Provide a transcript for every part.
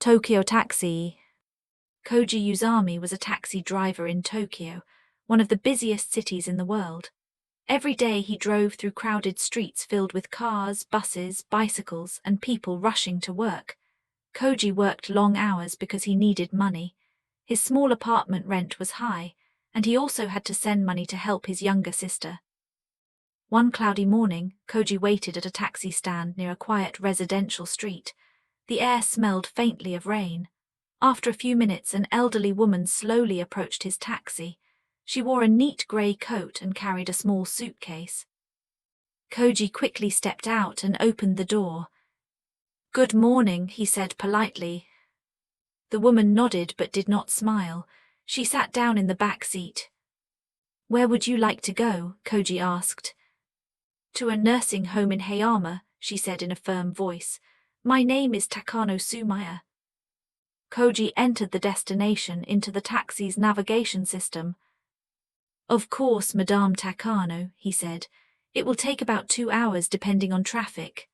TOKYO taxi. Koji Uzami was a taxi driver in Tokyo, one of the busiest cities in the world. Every day he drove through crowded streets filled with cars, buses, bicycles, and people rushing to work. Koji worked long hours because he needed money. His small apartment rent was high, and he also had to send money to help his younger sister. One cloudy morning, Koji waited at a taxi stand near a quiet residential street. The air smelled faintly of rain. After a few minutes, an elderly woman slowly approached his taxi. She wore a neat grey coat and carried a small suitcase. Koji quickly stepped out and opened the door. "Good morning," he said politely. The woman nodded but did not smile. She sat down in the back seat. "Where would you like to go?" Koji asked. "To a nursing home in Hayama," she said in a firm voice. "My name is Takano Sumaya." Koji entered the destination into the taxi's navigation system. "Of course, Madame Takano," he said. "It will take about 2 hours depending on traffic."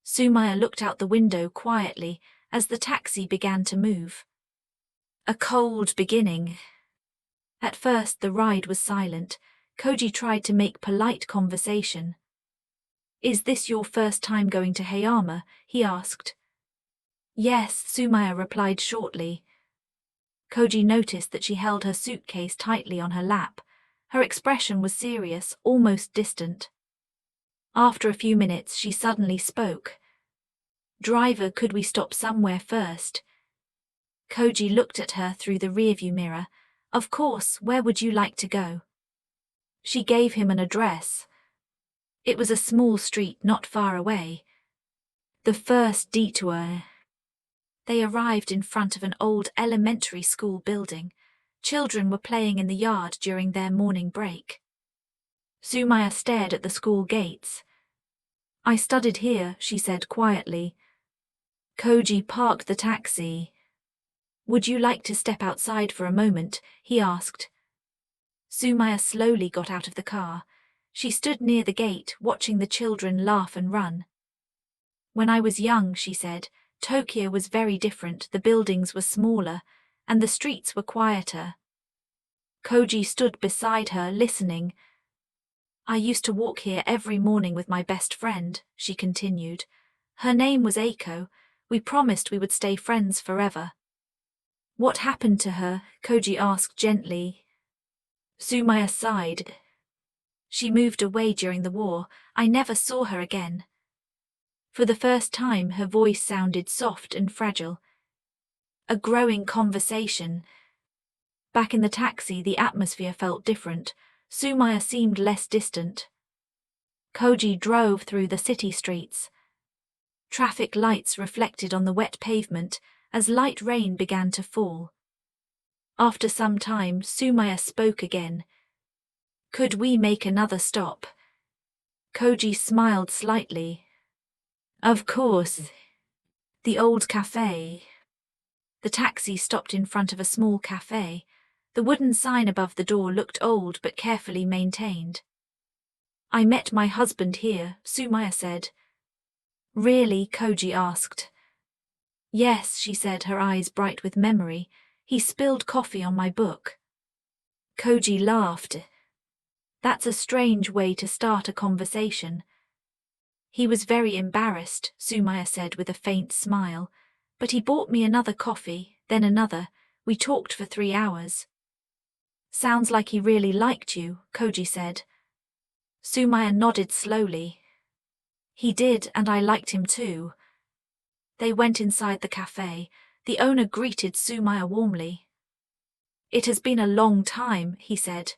Sumaya looked out the window quietly as the taxi began to move. A cold beginning. At first the ride was silent. Koji tried to make polite conversation. "Is this your first time going to Hayama?" he asked. "Yes," Sumaya replied shortly. Koji noticed that she held her suitcase tightly on her lap. Her expression was serious, almost distant. After a few minutes, she suddenly spoke. "Driver, could we stop somewhere first?" Koji looked at her through the rearview mirror. "Of course, where would you like to go?" She gave him an address. It was a small street not far away. The first detour. They arrived in front of an old elementary school building. Children were playing in the yard during their morning break. Sumaya stared at the school gates. "I studied here," she said quietly. Koji parked the taxi. "Would you like to step outside for a moment?" he asked. Sumaya slowly got out of the car. She stood near the gate, watching the children laugh and run. "When I was young," she said, "Tokyo was very different. The buildings were smaller, and the streets were quieter." Koji stood beside her, listening. "I used to walk here every morning with my best friend," she continued. "Her name was Eiko. We promised we would stay friends forever." "What happened to her?" Koji asked gently. Sumaya sighed. "She moved away during the war. I never saw her again." For the first time, her voice sounded soft and fragile. A growing conversation. Back in the taxi, the atmosphere felt different. Sumaya seemed less distant. Koji drove through the city streets. Traffic lights reflected on the wet pavement as light rain began to fall. After some time, Sumaya spoke again. "Could we make another stop?" Koji smiled slightly. "Of course." The old cafe. The taxi stopped in front of a small cafe. The wooden sign above the door looked old but carefully maintained. "I met my husband here," Sumaya said. "Really?" Koji asked. "Yes," she said, her eyes bright with memory. "He spilled coffee on my book." Koji laughed. "That's a strange way to start a conversation." "He was very embarrassed," Sumaya said with a faint smile. "But he bought me another coffee, then another. We talked for 3 hours." "Sounds like he really liked you," Koji said. Sumaya nodded slowly. "He did, and I liked him too." They went inside the cafe. The owner greeted Sumaya warmly. "It has been a long time," he said.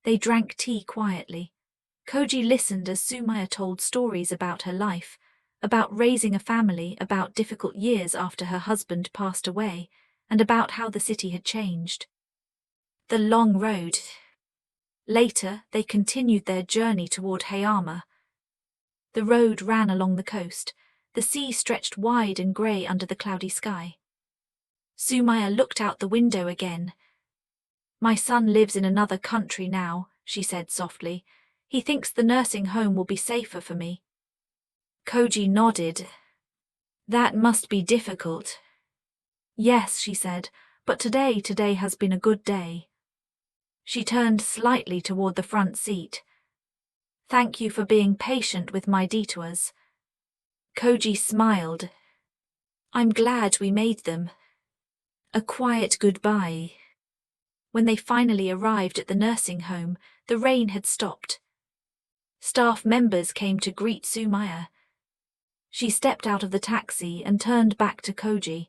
They drank tea quietly. Koji listened as Sumaya told stories about her life, about raising a family, about difficult years after her husband passed away, and about how the city had changed. The long road. Later, they continued their journey toward Hayama. The road ran along the coast. The sea stretched wide and grey under the cloudy sky. Sumaya looked out the window again. "My son lives in another country now," she said softly. "He thinks the nursing home will be safer for me." Koji nodded. That must be difficult. Yes, she said, but today has been a good day. She turned slightly toward the front seat. Thank you for being patient with my detours. Koji smiled. I'm glad we made them. A quiet goodbye. When they finally arrived at the nursing home, the rain had stopped. Staff members came to greet Sumaya. She stepped out of the taxi and turned back to Koji.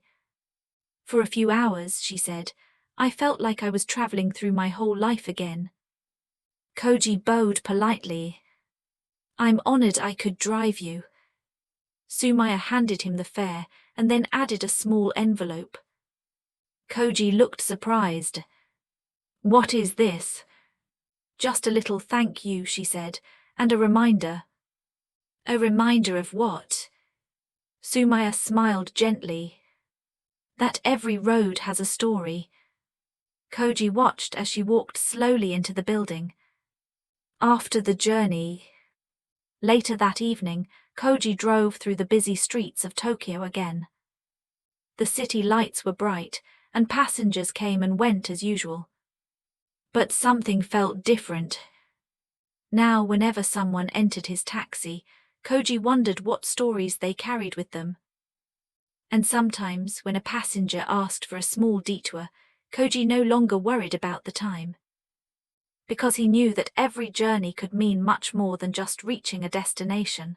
For a few hours, she said, I felt like I was traveling through my whole life again. Koji bowed politely. I'm honored I could drive you. Sumaya handed him the fare and then added a small envelope. Koji looked surprised. What is this? Just a little thank you, she said, and a reminder. A reminder of what? Sumaya smiled gently. That every road has a story. Koji watched as she walked slowly into the building. After the journey. Later that evening, Koji drove through the busy streets of Tokyo again. The city lights were bright, and passengers came and went as usual. But something felt different. Now, whenever someone entered his taxi, Koji wondered what stories they carried with them. And sometimes, when a passenger asked for a small detour, Koji no longer worried about the time. Because he knew that every journey could mean much more than just reaching a destination.